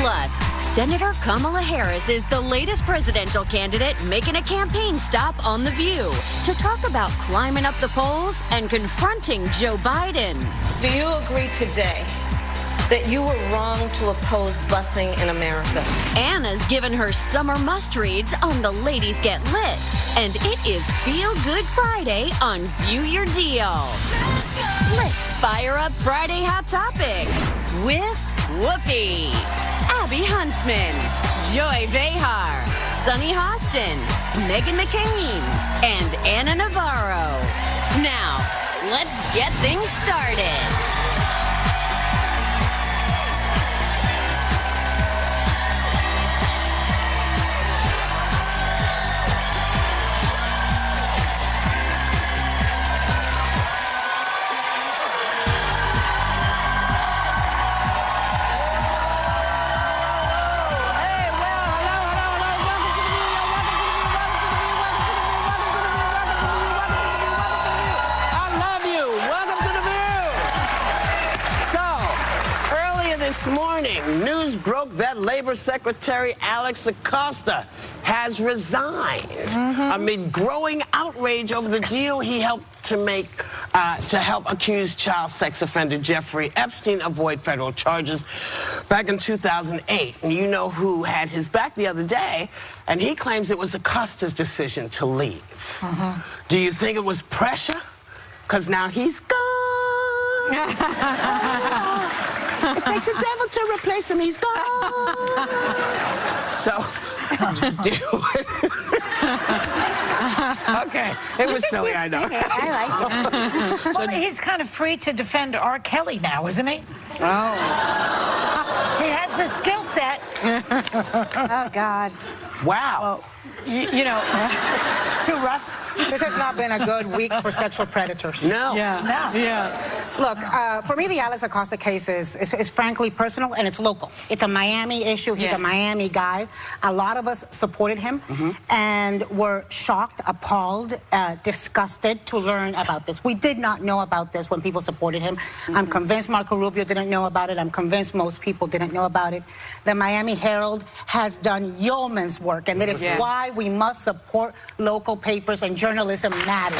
Plus, Senator Kamala Harris is the latest presidential candidate making a campaign stop on The View to talk about climbing up the polls and confronting Joe Biden. Do you agree today that you were wrong to oppose busing in America? Anna's given her summer must-reads on The Ladies Get Lit. And it is Feel Good Friday on View Your Deal. Let's fire up Friday Hot Topics with Whoopi, Abby Huntsman, Joy Behar, Sunny Hostin, Meghan McCain, and Anna Navarro. Now, let's get things started. This morning, news broke that Labor Secretary Alex Acosta has resigned amid growing outrage over the deal he helped to make to help accused child sex offender Jeffrey Epstein avoid federal charges back in 2008. And you know who had his back the other day, and he claims it was Acosta's decision to leave. Do you think it was pressure? Because now he's gone. It takes the devil to replace him. He's gone. So, okay, it was silly, I know. I like it. Well, he's kind of free to defend R. Kelly now, isn't he? Oh. He has the skill set. Oh, God. Wow. Well, you know, too rough. This has not been a good week for sexual predators. No. No. Look, for me, the Alex Acosta case is frankly personal, and it's local. It's a Miami issue. He's a Miami guy. A lot of us supported him and were shocked, appalled, disgusted to learn about this. We did not know about this when people supported him. I'm convinced Marco Rubio didn't know about it. I'm convinced most people didn't know about it. The Miami Herald has done yeoman's work, and that is why we must support local papers, and journalism matters.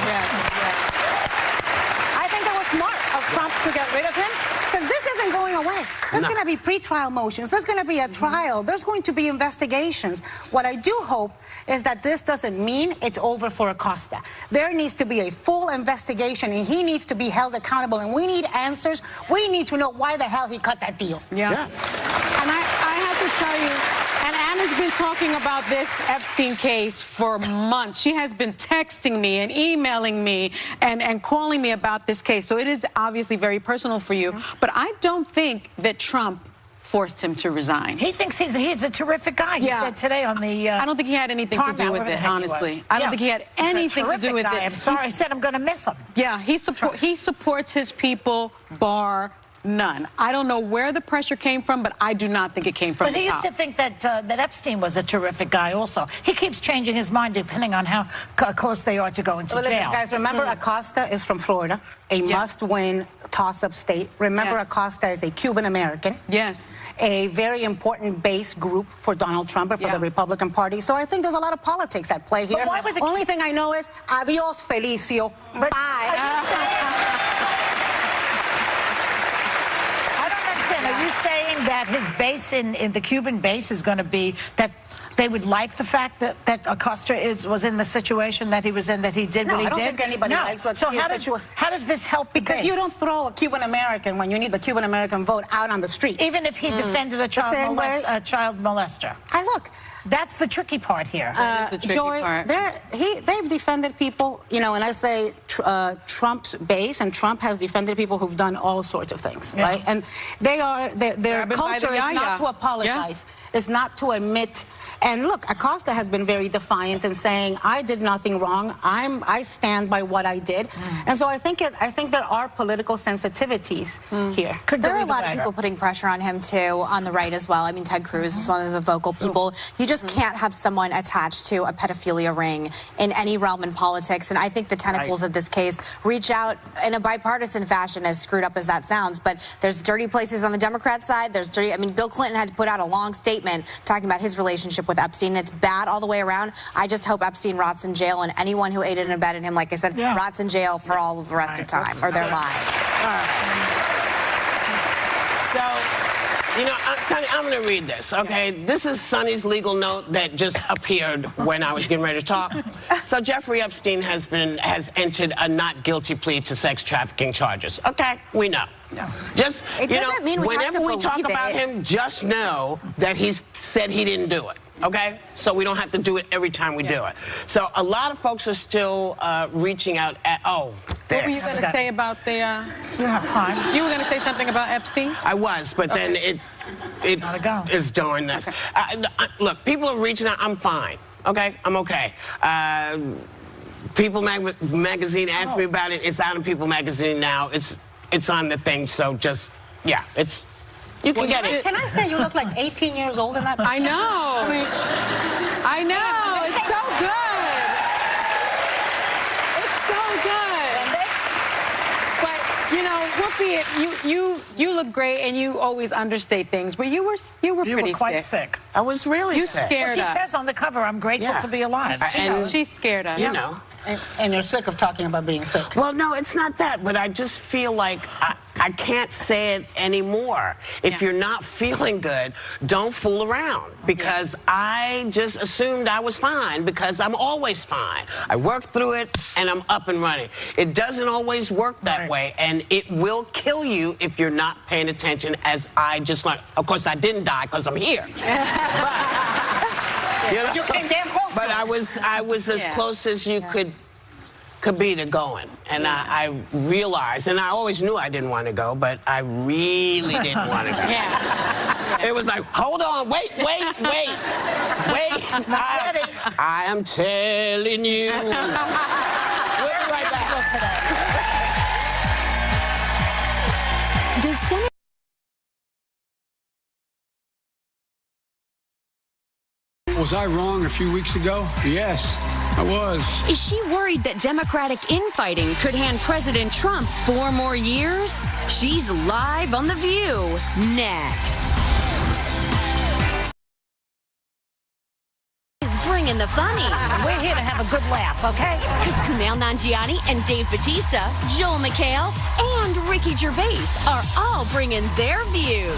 I think it was smart of Trump to get rid of him, because this isn't going away. There's going to be pre-trial motions. There's going to be a trial. There's going to be investigations. What I do hope is that this doesn't mean it's over for Acosta. There needs to be a full investigation, and he needs to be held accountable, and we need answers. We need to know why the hell he cut that deal. And I have to tell you, and Anna's been talking about this Epstein case for months. She has been texting me and emailing me and calling me about this case. So it is obviously very personal for you. But I don't think that Trump forced him to resign. He thinks he's a terrific guy. He said today on the I don't think he had anything to do with it, honestly. I don't think he had anything to do with it. I'm sorry, I said I'm going to miss him. Yeah, he supports his people, bar none. I don't know where the pressure came from, but I do not think it came from the top. But he used to think that that Epstein was a terrific guy also. He keeps changing his mind depending on how close they are to going to jail. Listen, guys, remember Acosta is from Florida, a must-win toss-up state. Remember Acosta is a Cuban-American. A very important base group for Donald Trump and for the Republican Party. So I think there's a lot of politics at play here. The only thing I know is adios, Felicio. Bye. Are you saying that his base in the Cuban base is going to be that they would like the fact that Acosta was in the situation that he was in, that he did what he did? I don't think anybody likes what So how does this help the Because base? you don't throw a Cuban-American when you need the Cuban-American vote out on the street. Even if he defended a child molester. Look, that's the tricky part here. That is the tricky part. They've defended people, you know, and I say Trump's base, and Trump has defended people who've done all sorts of things, right? And their culture is not to apologize. It's not to admit. And look, Acosta has been very defiant in saying, I did nothing wrong. I stand by what I did. And so I think there are political sensitivities here. There are a lot of people putting pressure on him, too, on the right as well. I mean, Ted Cruz was one of the vocal people. You just can't have someone attached to a pedophilia ring in any realm in politics. And I think the tentacles of this case reach out in a bipartisan fashion, as screwed up as that sounds. But there's dirty places on the Democrat side. There's dirty. I mean, Bill Clinton had to put out a long statement talking about his relationship with Epstein. It's bad all the way around. I just hope Epstein rots in jail, and anyone who aided and abetted him, like I said, rots in jail for all of the rest of time, or their lives. So, you know, Sonny, I'm going to read this, okay? This is Sonny's legal note that just appeared when I was getting ready to talk. So Jeffrey Epstein has entered a not guilty plea to sex trafficking charges. Okay, we know. Just, it doesn't mean we whenever we talk about him, just know that he's said he didn't do it. Okay? So we don't have to do it every time we do it. So a lot of folks are still reaching out at, What were you going to say about the... You don't have time. You were going to say something about Epstein? I was, but then it is doing this. Look, people are reaching out. I'm fine. Okay? I'm okay. People magazine asked me about it. It's out in People magazine now. It's on the thing, so just, yeah, it's... You can get it. Can I say you look like 18 years old in that picture? I know. I know. It's so good. It's so good. But, you know, Whoopi, you look great, and you always understate things, but you were pretty quite sick. I was really sick. You scared us. She says on the cover, I'm grateful to be alive. She scared us. You know. And you're sick of talking about being sick. Well, no, it's not that, but I just feel like I can't say it anymore. If you're not feeling good, don't fool around, because I just assumed I was fine, because I'm always fine. I worked through it, and I'm up and running. It doesn't always work that way, and it will kill you if you're not paying attention, as I just learned. Of course, I didn't die because I'm here. But, you know, you came damn close. But I was as close as you could be to going, and I realized, and I always knew I didn't want to go, but I really didn't want to go. It was like, hold on, wait. I am telling you. We'll be right back. Does Senator Was I wrong a few weeks ago? Yes, I was. Is she worried that Democratic infighting could hand President Trump 4 more years? She's live on The View next. Is bringing the funny. We're here to have a good laugh, okay? Because Kumail Nanjiani and Dave Bautista, Joel McHale, and Ricky Gervais are all bringing their views.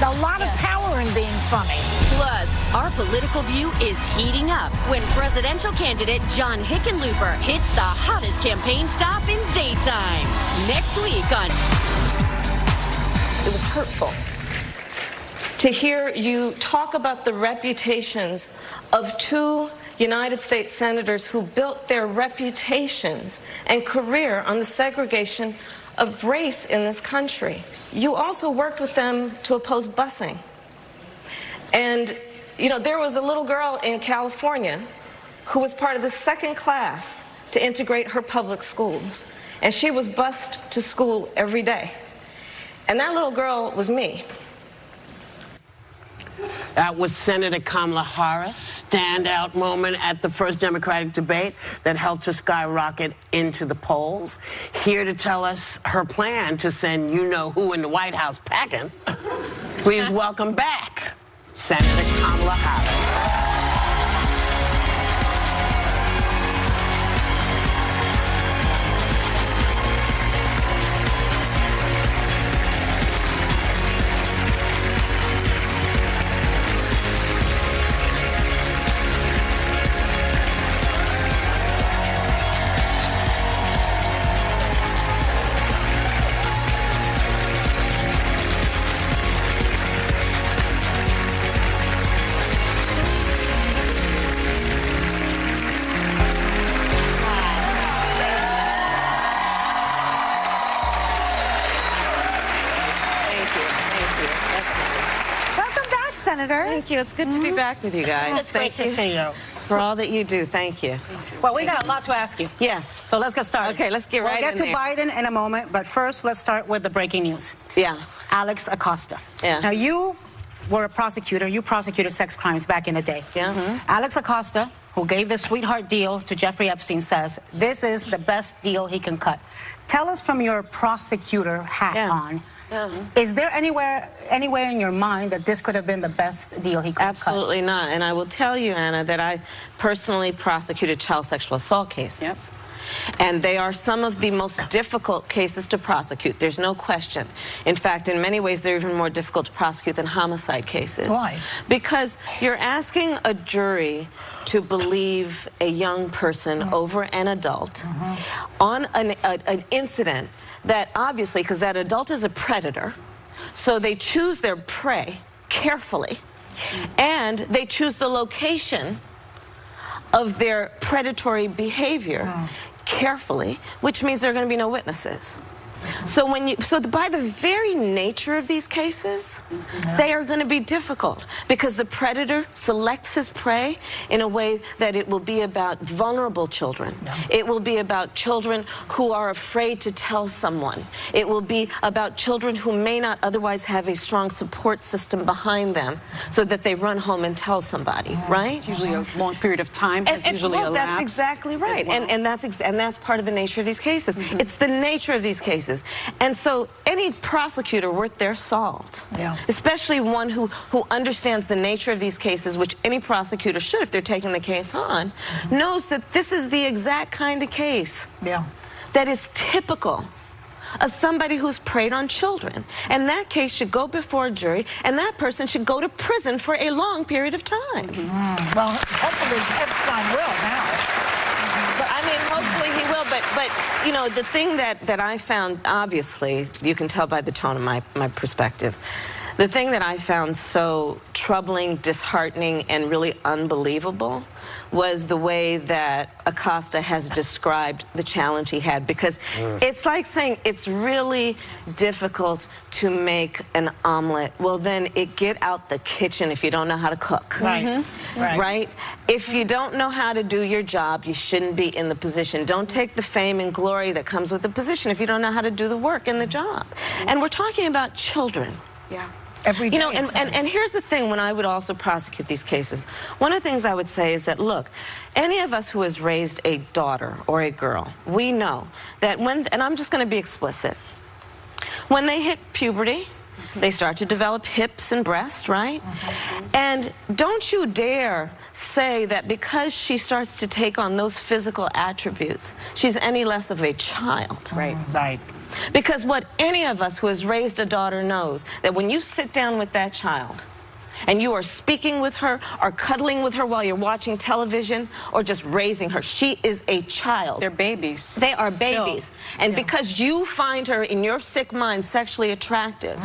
A lot of power in being funny. Plus, our political view is heating up when presidential candidate John Hickenlooper hits the hottest campaign stop in daytime. Next week on... It was hurtful to hear you talk about the reputations of 2 United States senators who built their reputations and career on the segregation of race in this country. You also worked with them to oppose busing. And, you know, there was a little girl in California who was part of the 2nd class to integrate her public schools. And she was bused to school every day. And that little girl was me. That was Senator Kamala Harris' standout moment at the first Democratic debate that helped her skyrocket into the polls. Here to tell us her plan to send you-know-who in the White House packing, please welcome back Senator Kamala Harris. Senator. Thank you. It's good to be back with you guys. It's great to see you. For all that you do. Thank you. Well, we got a lot to ask you. Yes. So let's get started. Okay, let's get right in We'll get to there. Biden in a moment, but first let's start with the breaking news. Yeah. Alex Acosta. Yeah. Now you were a prosecutor. You prosecuted sex crimes back in the day. Yeah. Alex Acosta, who gave the sweetheart deal to Jeffrey Epstein, says this is the best deal he can cut. Tell us from your prosecutor hat on, is there anywhere in your mind that this could have been the best deal he could have cut? Absolutely not. And I will tell you, Anna, that I personally prosecuted child sexual assault cases. Yes. And they are some of the most difficult cases to prosecute. There's no question. In fact, in many ways, they're even more difficult to prosecute than homicide cases. Why? Because you're asking a jury to believe a young person over an adult on an incident that obviously, because that adult is a predator, so they choose their prey carefully, and they choose the location of their predatory behavior carefully, which means there are going to be no witnesses. So by the very nature of these cases, they are going to be difficult because the predator selects his prey in a way that it will be about vulnerable children. It will be about children who are afraid to tell someone. It will be about children who may not otherwise have a strong support system behind them so that they run home and tell somebody, right? It's usually a long period of time. That's usually well, that's exactly right. Well. And that's part of the nature of these cases. It's the nature of these cases. And so any prosecutor worth their salt, especially one who understands the nature of these cases, which any prosecutor should if they're taking the case on, knows that this is the exact kind of case that is typical of somebody who's preyed on children. And that case should go before a jury, and that person should go to prison for a long period of time. Well, hopefully Epstein will now. I mean, hopefully he will, but you know, the thing that I found, obviously, you can tell by the tone of my perspective, the thing that I found so troubling, disheartening, and really unbelievable was the way that Acosta has described the challenge he had, because it's like saying it's really difficult to make an omelet. Well, then get out the kitchen if you don't know how to cook. Right? If you don't know how to do your job, you shouldn't be in the position. Don't take the fame and glory that comes with the position if you don't know how to do the work in the job. And we're talking about children. Every day, you know, and here's the thing, when I would also prosecute these cases, one of the things I would say is that, look, any of us who has raised a daughter or a girl, we know that and I'm just going to be explicit, when they hit puberty, they start to develop hips and breasts, right? And don't you dare say that because she starts to take on those physical attributes, she's any less of a child. Right. Because what any of us who has raised a daughter knows, that when you sit down with that child and you are speaking with her or cuddling with her while you're watching television or just raising her, she is a child. They're babies. They are babies. And because you find her in your sick mind sexually attractive,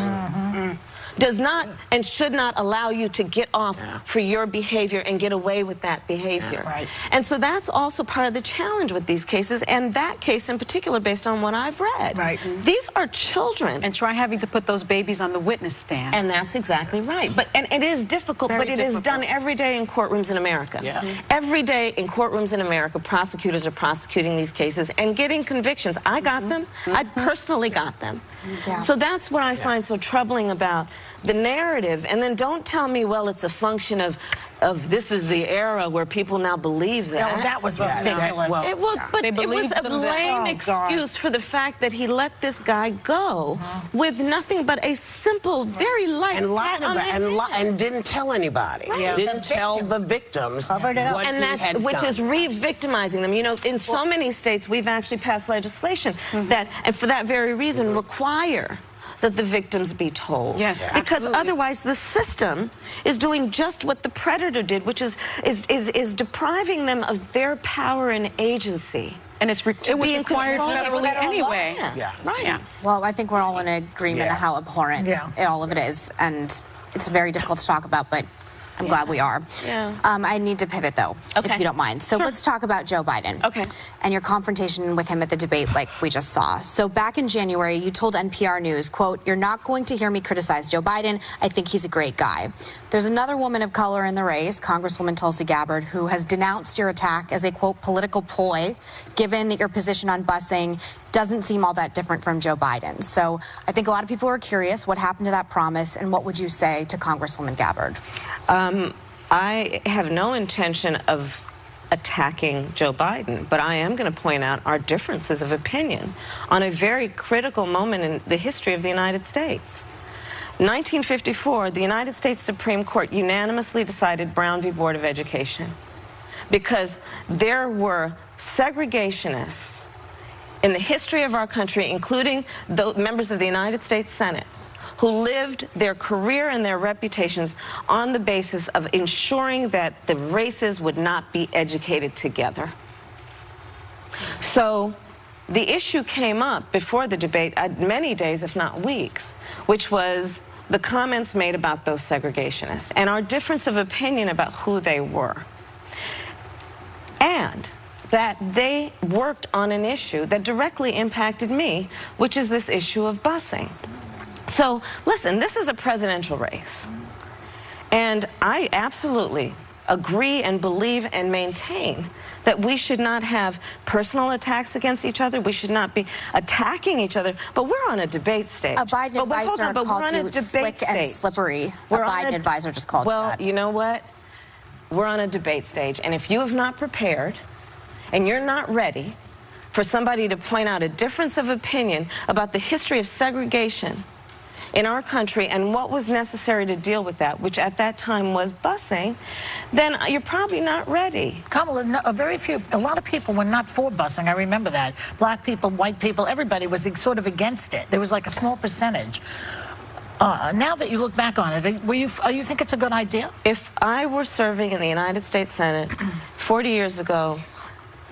does not and should not allow you to get off for your behavior and get away with that behavior. And so that's also part of the challenge with these cases, and that case in particular, based on what I've read. These are children. And try having to put those babies on the witness stand. And that's exactly right. And it is difficult, but it is done every day in courtrooms in America. Every day in courtrooms in America, prosecutors are prosecuting these cases and getting convictions. I got them. I personally got them. So that's what I find so troubling about the narrative. And then don't tell me, well, it's a function of this is the era where people now believe that. No, that was ridiculous. But it was a lame excuse for the fact that he let this guy go with nothing but a simple, very light pat on the head. And didn't tell anybody. Didn't tell the victims what he had done. Which is re-victimizing them. You know, in so many states, we've actually passed legislation that, and for that very reason, require that the victims be told. Because otherwise the system is doing just what the predator did, which is depriving them of their power and agency. And it was required federally anyway. Well, I think we're all in agreement on how abhorrent all of it is, and it's very difficult to talk about, but I'm glad we are. Yeah. I need to pivot, though, if you don't mind. So let's talk about Joe Biden. Okay. And your confrontation with him at the debate like we just saw. So back in January, you told NPR News, quote, "You're not going to hear me criticize Joe Biden. I think he's a great guy." There's another woman of color in the race, Congresswoman Tulsi Gabbard, who has denounced your attack as a, quote, political ploy, given that your position on busing doesn't seem all that different from Joe Biden. So I think a lot of people are curious what happened to that promise, and what would you say to Congresswoman Gabbard? I have no intention of attacking Joe Biden, but I am going to point out our differences of opinion on a very critical moment in the history of the United States. 1954, the United States Supreme Court unanimously decided Brown v. Board of Education because there were segregationists in the history of our country, including the members of the United States Senate, who lived their career and their reputations on the basis of ensuring that the races would not be educated together. So the issue came up before the debate, many days, if not weeks, which was the comments made about those segregationists and our difference of opinion about who they were. And that they worked on an issue that directly impacted me, which is this issue of busing. So, listen, this is a presidential race, and I absolutely agree and believe and maintain that we should not have personal attacks against each other. We should not be attacking each other, but we're on a debate stage. A Biden advisor called you slick and slippery. A Biden advisor just called you that. Well, you know what? We're on a debate stage, and if you have not prepared and you're not ready for somebody to point out a difference of opinion about the history of segregation in our country and what was necessary to deal with that, which at that time was busing, then you're probably not ready. Kamala, a lot of people were not for busing. I remember that. Black people, white people, everybody was sort of against it. There was like a small percentage. Now that you look back on it, you think it's a good idea? If I were serving in the United States Senate 40 years ago,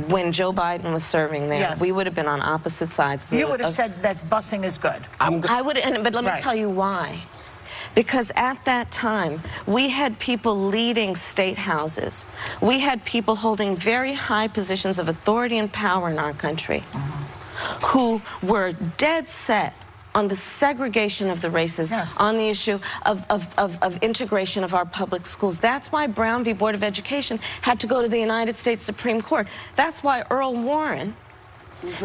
when Joe Biden was serving there, we would have been on opposite sides. You would have said that busing is good. I would, but let me tell you why. Because at that time, we had people leading state houses. We had people holding very high positions of authority and power in our country who were dead set on the segregation of the races, on the issue of integration of our public schools. That's why Brown v. Board of Education had to go to the United States Supreme Court. That's why Earl Warren,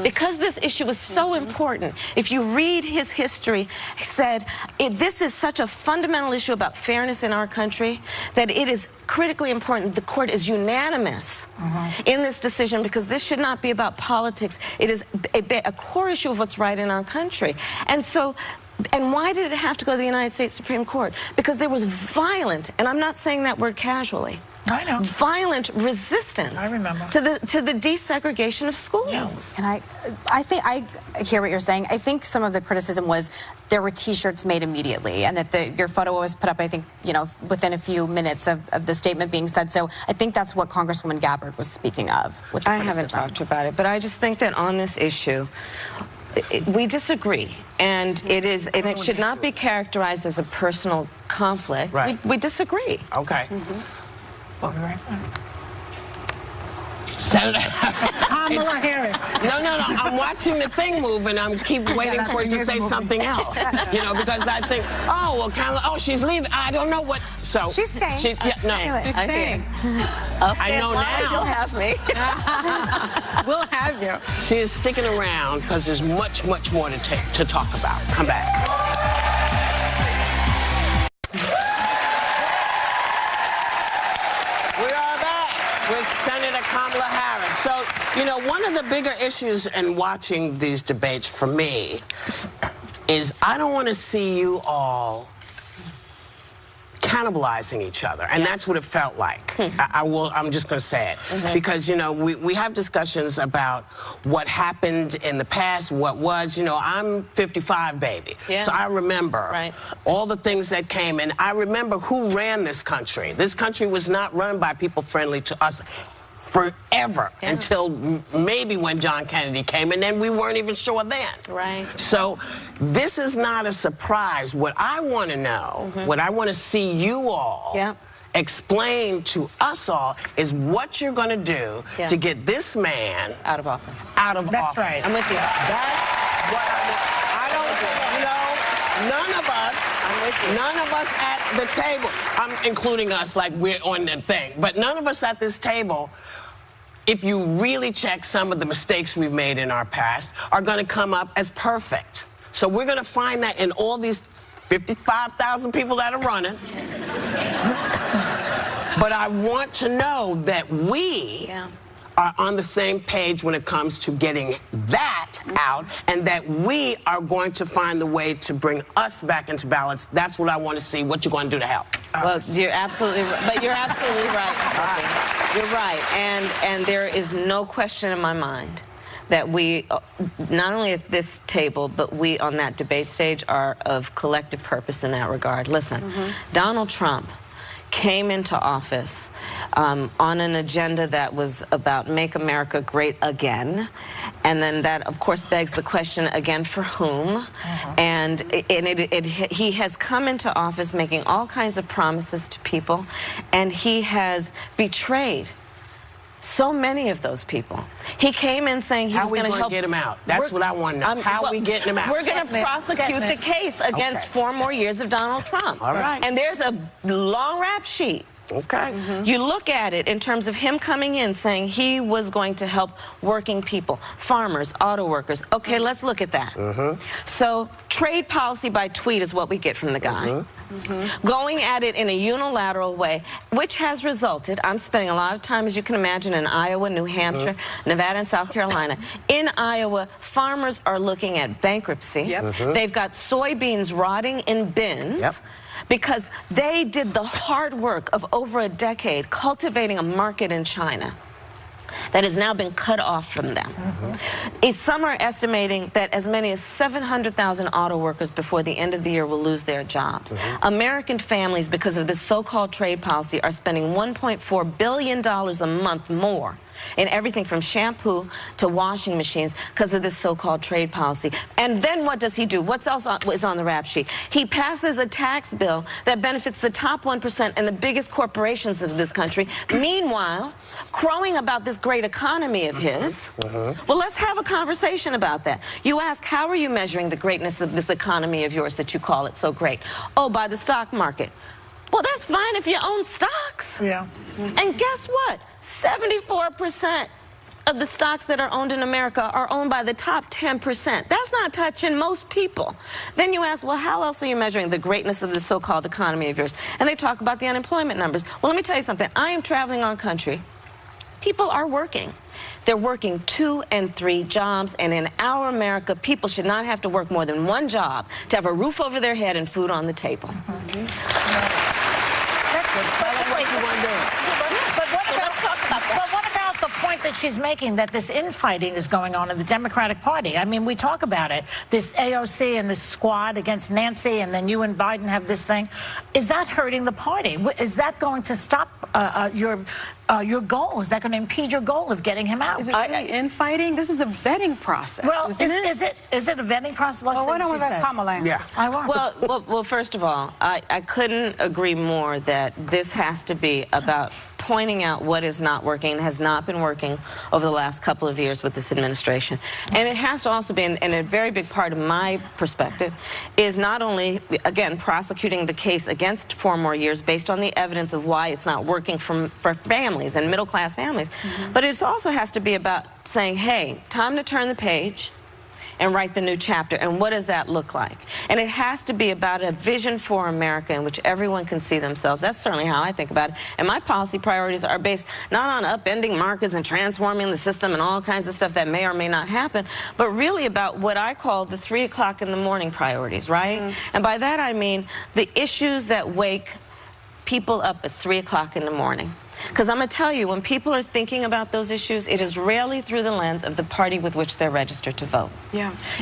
because this issue was so important, if you read his history, he said, this is such a fundamental issue about fairness in our country that it is critically important the court is unanimous in this decision, because this should not be about politics. It is a core issue of what's right in our country. And so, and why did it have to go to the United States Supreme Court? Because there was violent, and I'm not saying that word casually, I know, violent resistance to the desegregation of schools. Yeah. And I think I hear what you're saying. I think some of the criticism was there were T-shirts made immediately, and that your photo was put up, I think, within a few minutes of the statement being said. So I think that's what Congresswoman Gabbard was speaking of. With I haven't talked about it, but I just think that on this issue, we disagree, and it should not be characterized as a personal conflict. We disagree. Okay. We'll be right back. Senator Kamala Harris. No. I'm watching the thing move, and I keep waiting for it to say something else. Because I think, oh, well, Kamala, she's leaving. I don't know what. So she's staying. She's staying. I know now. You'll have me. We'll have you. She is sticking around because there's much more to talk about. Come back. With Senator Kamala Harris. So, one of the bigger issues in watching these debates for me is I don't want to see you all cannibalizing each other, and that's what it felt like. I'm just going to say it, because we have discussions about what happened in the past, what was. I'm 55, baby, so I remember all the things that came, and I remember who ran this country. This country was not run by people friendly to us forever, until maybe when John Kennedy came, and then we weren't even sure then. So this is not a surprise. What I want to know, what I want to see you all explain to us all is what you're going to do to get this man out of office. Out of That's office. right. I'm with you. That's what I don't, none of us at the table, I'm including us like we're on the thing, but none of us at this table, if you really check some of the mistakes we've made in our past, are going to come up as perfect. So we're going to find that in all these 55,000 people that are running. But I want to know that we are on the same page when it comes to getting that out, and that we are going to find the way to bring us back into balance. That's what I want to see, what you're going to do to help. Well, you're absolutely right. But you're absolutely right. You're right. And there is no question in my mind that we, not only at this table, but we on that debate stage are of collective purpose in that regard. Listen, Donald Trump came into office on an agenda that was about make America great again. And then that, of course, begs the question again, for whom? And he has come into office making all kinds of promises to people, and he has betrayed so many of those people. He came in saying he was going to help get him out. That's what I want to know. How are we getting him out? We're going to prosecute the case against 4 more years of Donald Trump. All right. And there's a long rap sheet. Okay. You look at it in terms of him coming in saying he was going to help working people, farmers, auto workers. Okay, let's look at that. So trade policy by tweet is what we get from the guy. Going at it in a unilateral way, which has resulted, I'm spending a lot of time, as you can imagine, in Iowa, New Hampshire, Nevada, and South Carolina. In Iowa, farmers are looking at bankruptcy. They've got soybeans rotting in bins. Because they did the hard work of over a decade cultivating a market in China that has now been cut off from them. Some are estimating that as many as 700,000 auto workers before the end of the year will lose their jobs. American families, because of this so-called trade policy, are spending $1.4 billion a month more in everything from shampoo to washing machines because of this so-called trade policy. And then what does he do? What else is on the rap sheet? He passes a tax bill that benefits the top 1% and the biggest corporations of this country. Meanwhile, crowing about this great economy of his. Well, let's have a conversation about that. You ask, how are you measuring the greatness of this economy of yours that you call it so great? Oh, by the stock market. Well, that's fine if you own stocks. And guess what? 74% of the stocks that are owned in America are owned by the top 10%. That's not touching most people. Then you ask, well, how else are you measuring the greatness of the so-called economy of yours? And they talk about the unemployment numbers. Well, let me tell you something. I am traveling our country. People are working. They're working 2 and 3 jobs, and in our America, people should not have to work more than 1 job to have a roof over their head and food on the table. But what about the point that she's making, that this infighting is going on in the Democratic Party? I mean, we talk about it, this AOC and this squad against Nancy, and then you and Biden have this thing. Is that hurting the party? Is that going to stop your goal? Is that going to impede your goal of getting him out? Is it really infighting? This is a vetting process, well, isn't it? Is it a vetting process? Well, why don't we let Kamala answer? I want. Well, first of all, I couldn't agree more that this has to be about pointing out what is not working and has not been working over the last couple of years with this administration. And it has to also be, and a very big part of my perspective, is not only, again, prosecuting the case against 4 more years based on the evidence of why it's not working for families and middle-class families, but it also has to be about saying, hey, time to turn the page and write the new chapter. And what does that look like? And it has to be about a vision for America in which everyone can see themselves. That's certainly how I think about it. And my policy priorities are based not on upending markets and transforming the system and all kinds of stuff that may or may not happen, but really about what I call the 3 o'clock in the morning priorities, right? And by that I mean the issues that wake people up at 3 o'clock in the morning. Because I'm going to tell you, when people are thinking about those issues, it is rarely through the lens of the party with which they're registered to vote.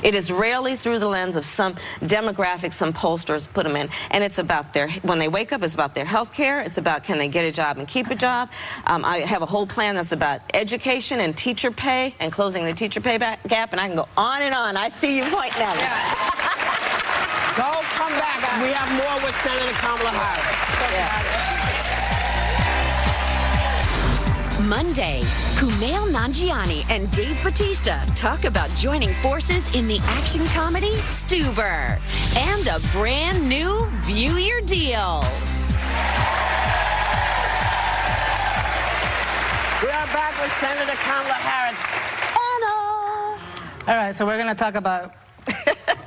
It is rarely through the lens of some demographic some pollsters put them in. And it's about their, when they wake up, it's about their health care. It's about can they get a job and keep a job. I have a whole plan that's about education and teacher pay and closing the teacher pay gap. And I can go on and on. I see you pointing at me. Go, come back. We have more with Senator Kamala Harris. Monday, Kumail Nanjiani and Dave Bautista talk about joining forces in the action comedy Stuber. And a brand new View Your Deal. We are back with Senator Kamala Harris. All right, so we're going to talk about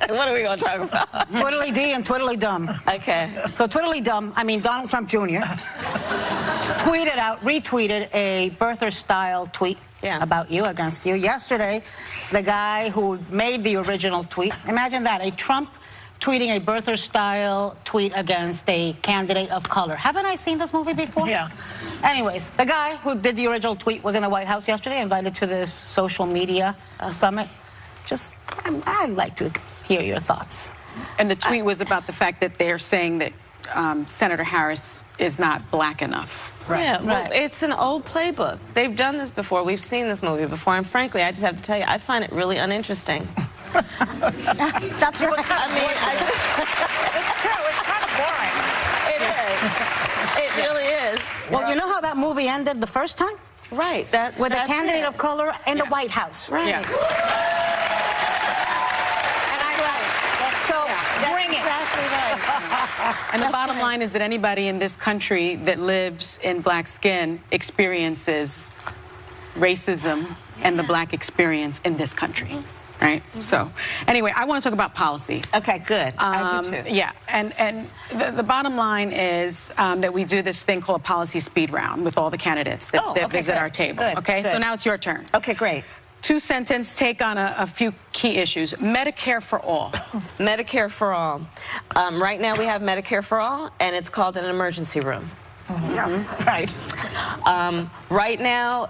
What are we going to talk about? Twiddly D and Twiddly Dumb. Okay. So Twiddly Dumb, I mean Donald Trump Jr. retweeted a birther-style tweet about you, against you. Yesterday, the guy who made the original tweet, imagine that, a Trump tweeting a birther-style tweet against a candidate of color. Haven't I seen this movie before? Yeah. Anyways, the guy who did the original tweet was in the White House yesterday, invited to this social media summit. I'd like to hear your thoughts. And the tweet was about the fact that they're saying that Senator Harris is not black enough. Right. Yeah, well, it's an old playbook. They've done this before. We've seen this movie before. And frankly, I just have to tell you, I find it really uninteresting. That's right. I mean, It's true. It's kind of boring. It is. It really is. Well, you know how that movie ended the first time? Right. With a candidate of color in the White House. Right. Yeah. Exactly right. And the bottom line is that anybody in this country that lives in black skin experiences racism and the black experience in this country. Right? So, anyway, I want to talk about policies. Okay, good. I do too. Yeah, and the bottom line is that we do this thing called a policy speed round with all the candidates that visit our table. Good, okay, good. so now it's your turn. Okay, great. Two-sentence take on a few key issues. Medicare for all. Medicare for all. Right now we have Medicare for all, and it's called an emergency room. Right. Right now,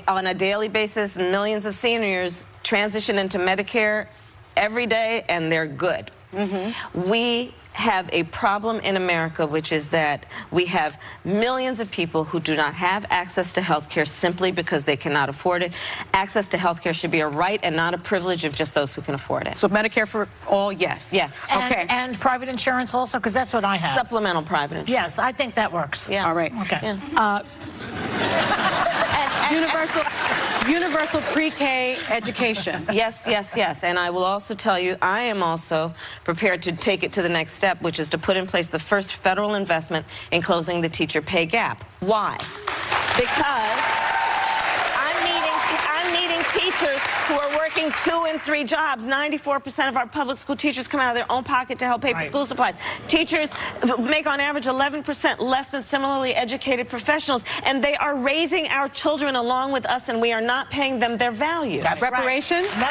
on a daily basis, millions of seniors transition into Medicare every day, and they're good. We have a problem in America, which is that we have millions of people who do not have access to health care simply because they cannot afford it. Access to health care should be a right and not a privilege of just those who can afford it. So Medicare for all, yes. Yes. Okay. And private insurance also, because that's what I have. Supplemental private insurance. Yes, I think that works. Yeah. All right. Okay. Yeah. Universal pre-K education. Yes, yes, yes. And I will also tell you, I am also prepared to take it to the next step, which is to put in place the first federal investment in closing the teacher pay gap. Why? Because I'm meeting teachers who are working 2 and 3 jobs. 94% of our public school teachers come out of their own pocket to help pay for school supplies. Teachers make on average 11% less than similarly educated professionals, and they are raising our children along with us, and we are not paying them their value. That's Reparations? Wait.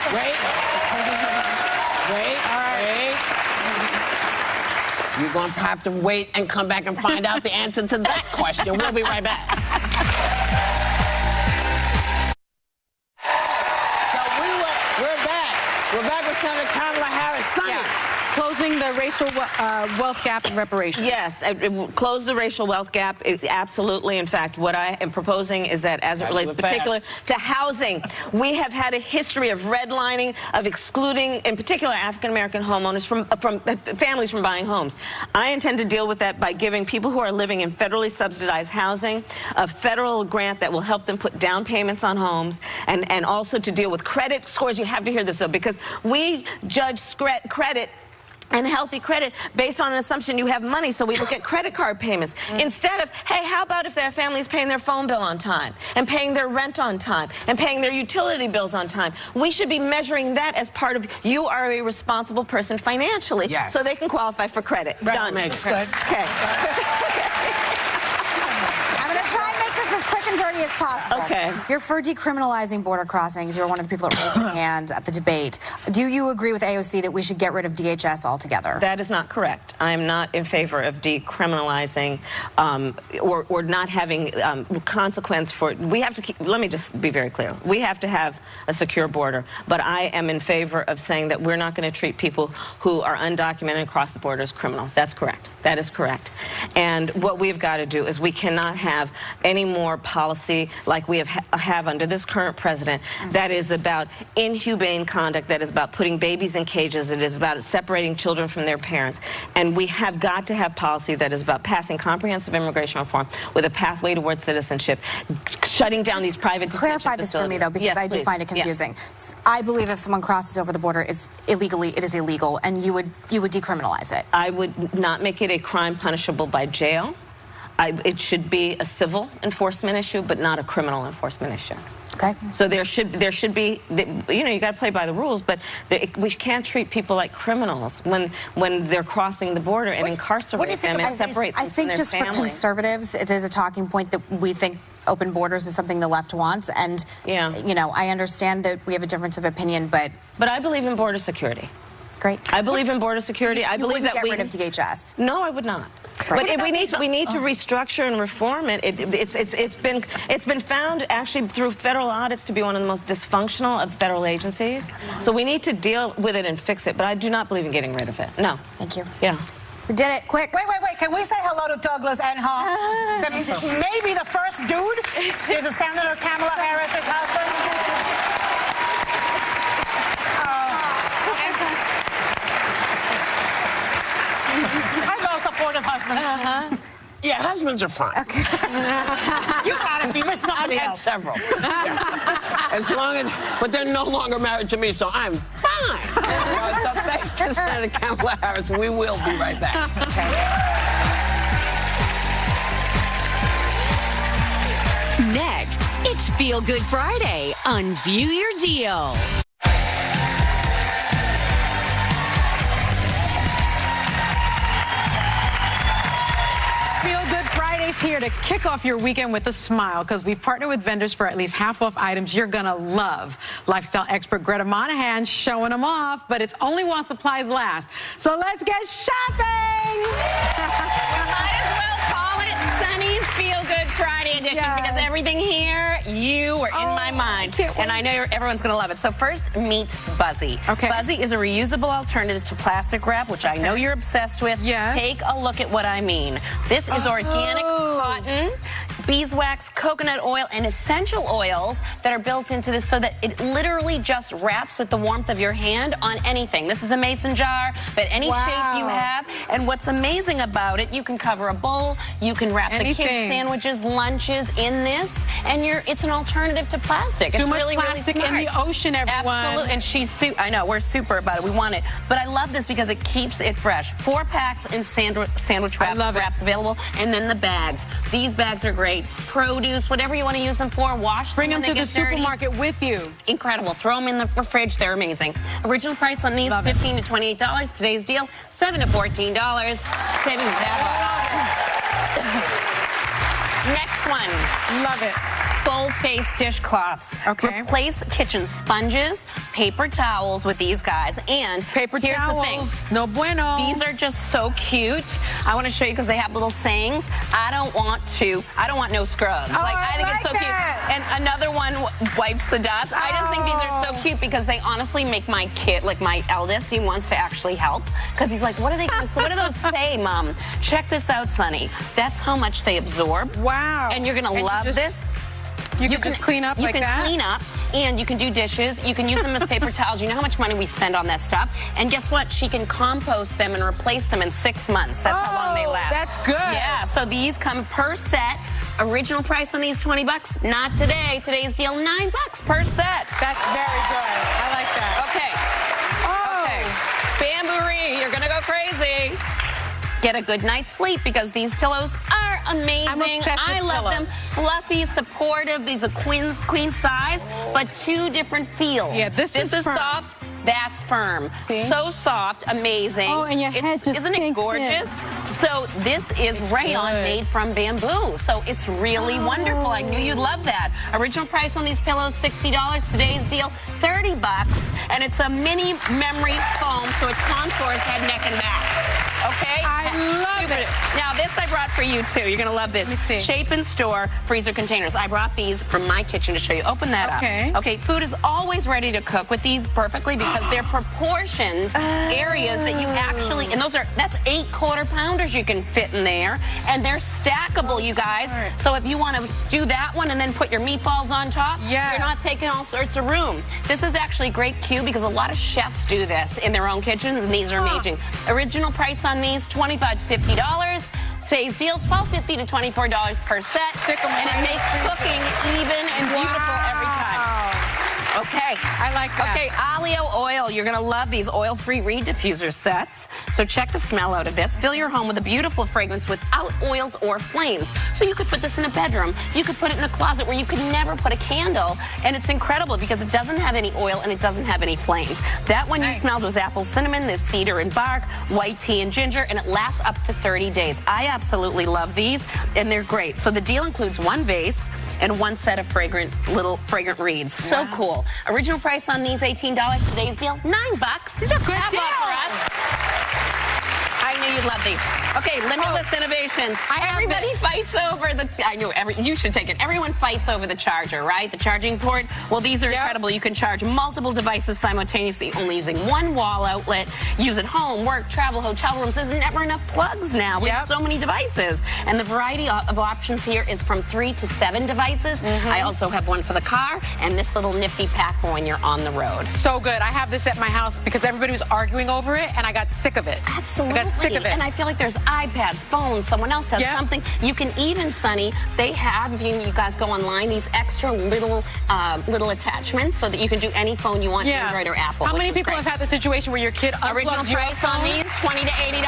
All right. You're going to have to wait and come back and find out the answer to that question. We'll be right back. We're back with Senator Kamala Harris. Sunny. Closing the racial wealth gap and reparations. Yes, close the racial wealth gap, absolutely. In fact, what I am proposing is that as it relates particularly to housing, we have had a history of redlining, of excluding, in particular, African-American homeowners from families from buying homes. I intend to deal with that by giving people who are living in federally subsidized housing a federal grant that will help them put down payments on homes, and also to deal with credit scores. You have to hear this, though, because we judge credit and healthy credit based on an assumption you have money, so we look at credit card payments. Instead of, hey, how about if their family's paying their phone bill on time, and paying their rent on time, and paying their utility bills on time? We should be measuring that as part of, you are a responsible person financially, so they can qualify for credit. Done. That's good. Okay. I'm going to try and make this as quick and dirty as possible. Okay. You're for decriminalizing border crossings. You're one of the people that raised their hand at the debate. Do you agree with AOC that we should get rid of DHS altogether? That is not correct. I am not in favor of decriminalizing or not having consequence for. We have to keep. Let me just be very clear. We have to have a secure border. But I am in favor of saying that we're not going to treat people who are undocumented across the border as criminals. That's correct. That is correct. And what we've got to do is we cannot have any more policy policy like we have under this current president that is about inhumane conduct, that is about putting babies in cages, it is about separating children from their parents. And we have got to have policy that is about passing comprehensive immigration reform with a pathway towards citizenship, shutting down these private detention Clarify this facilities. for me, though, because Yes, I do please. find it confusing. I believe if someone crosses over the border, it's illegally, it is illegal, and you would decriminalize it. I would not make it a crime punishable by jail. It should be a civil enforcement issue, but not a criminal enforcement issue. Okay. So there should be, you know, you got to play by the rules, but we can't treat people like criminals when they're crossing the border and incarcerate them and separate them from their I think just for conservatives, it is a talking point that we think open borders is something the left wants, and you know, I understand that we have a difference of opinion, but I believe in border security. Great. I believe in border security. So I believe that get rid of DHS. No, I would not. Right. But we need to restructure and reform it. It's been found actually through federal audits to be one of the most dysfunctional of federal agencies. So we need to deal with it and fix it. But I do not believe in getting rid of it. No. Thank you. Yeah. We did it. Quick. Wait. Can we say hello to Douglas Enhoff? Maybe the first dude is Senator Kamala Harris's husband. I know supportive husbands. Yeah, husbands are fine. Okay. You gotta be with somebody I've had else. several. Yeah. As long as, but they're no longer married to me, so I'm fine. So thanks to Senator Kamala Harris. We will be right back. Next, it's Feel Good Friday on View Your Deal. Feel Good Friday's here to kick off your weekend with a smile because we've partnered with vendors for at least half off items you're going to love. Lifestyle expert Greta Monahan showing them off, but it's only while supplies last. So let's get shopping! We might as well call it Sunny's Feel Good Friday edition because everything here, you are in my mind. And I know everyone's going to love it. So first, meet Buzzy. Okay. Buzzy is a reusable alternative to plastic wrap, which I know you're obsessed with. Yes. Take a look at what I mean. This is organic cotton, beeswax, coconut oil, and essential oils that are built into this so that it literally just wraps with the warmth of your hand on anything. This is a mason jar, but any shape you have. And what's amazing about it, you can cover a bowl, you can wrap the kids' sandwiches, lunches in this, and it's an alternative to plastic. Too it's much really, plastic really smart. in the ocean, everyone. Absolutely, and I know, we're super about it. We want it. But I love this because it keeps it fresh. 4 packs in sandwich wraps available, and then the bags. These bags are great. Produce, whatever you want to use them for, wash Bring them them to the supermarket with you. Incredible. Throw them in the fridge. They're amazing. Original price on these, $15 to $28. Today's deal, $7 to $14. Saving that much. Next one. Love it. Full face dishcloths. Okay. Replace kitchen sponges, paper towels with these guys. And paper here's towels. the thing. No bueno. These are just so cute. I want to show you because they have little sayings. I don't want no scrubs. I think it's so cute. And another one wipes the dust. I just think these are so cute because they honestly make my kid, like my eldest, he wants to actually help because he's like, what are they going to say? What do those say, Mom? Check this out, Sonny. That's how much they absorb. Wow. And you're going to love this. You can just clean up like that? You can clean up, and you can do dishes. You can use them as paper towels. You know how much money we spend on that stuff. And guess what? She can compost them and replace them in 6 months. That's how long they last. That's good. Yeah, so these come per set. Original price on these, $20. Not today. Today's deal, $9 per set. That's very good. I like that. Okay. Bamboo-ree, you're going to go crazy. Get a good night's sleep because these pillows are amazing. I love them. Fluffy, supportive. These are queen size, but 2 different feels. Yeah, this is firm. Soft. That's firm. See? So soft, amazing. Oh, and your head just isn't it gorgeous? So this is rayon made from bamboo. So it's really wonderful. I knew you'd love that. Original price on these pillows, $60. Today's deal, $30. And it's a mini memory foam, so it contours head, neck, and back. Okay? I love it. Now, this I brought for you, too. You're going to love this. Let me see. Shape and store freezer containers. I brought these from my kitchen to show you. Open that up. Okay, food is always ready to cook with these perfectly because they're proportioned areas that you actually, and that's 8 quarter-pounders you can fit in there, and they're stackable, you guys. So if you want to do that one and then put your meatballs on top, you're not taking all sorts of room. This is actually great, Q, because a lot of chefs do this in their own kitchens, and these are amazing. Original price on these, $25 to $50. Today's deal, $12.50 to $24 per set. And it makes cooking even and beautiful every time. Okay. I like that. Okay, Alio oil. You're going to love these oil-free reed diffuser sets. So check the smell out of this. Fill your home with a beautiful fragrance without oils or flames. So you could put this in a bedroom. You could put it in a closet where you could never put a candle. And it's incredible because it doesn't have any oil and it doesn't have any flames. That one you smelled was apple cinnamon, this cedar and bark, white tea and ginger, and it lasts up to 30 days. I absolutely love these, and they're great. So the deal includes 1 vase and 1 set of little fragrant reeds. So cool. Original price on these, $18. Today's deal, $9. These are good deals. For us. I knew you'd love these. Okay, limitless innovations. Everybody fights over the, you should take it. Everyone fights over the charger, right? The charging port. Well, these are incredible. You can charge multiple devices simultaneously, only using 1 wall outlet. Use at home, work, travel, hotel rooms. There's never enough plugs now. We have so many devices. And the variety of options here is from 3 to 7 devices. I also have one for the car and this little nifty pack for when you're on the road. So good. I have this at my house because everybody was arguing over it, and I got sick of it. Absolutely. I got sick of it. And I feel like there's iPads, phones, someone else has something. You can even, Sunny, they have, if you guys go online, these extra little attachments so that you can do any phone you want, Android or Apple. How many people have had the situation where your kid Original price on these, $20 to $80.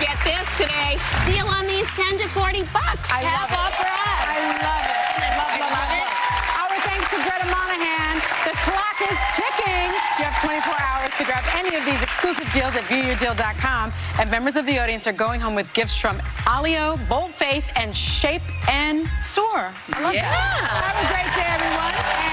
Get this today. Deal on these, $10 to $40. I love it. Off for us. I love it. I love it. Our thanks to Greta Monahan. The clock is ticking. You have 24 hours to grab any of these exclusive deals at viewyourdeal.com. And members of the audience are going home with gifts from Alio, Boldface, and Shape and Store. I love that. Have a great day, everyone.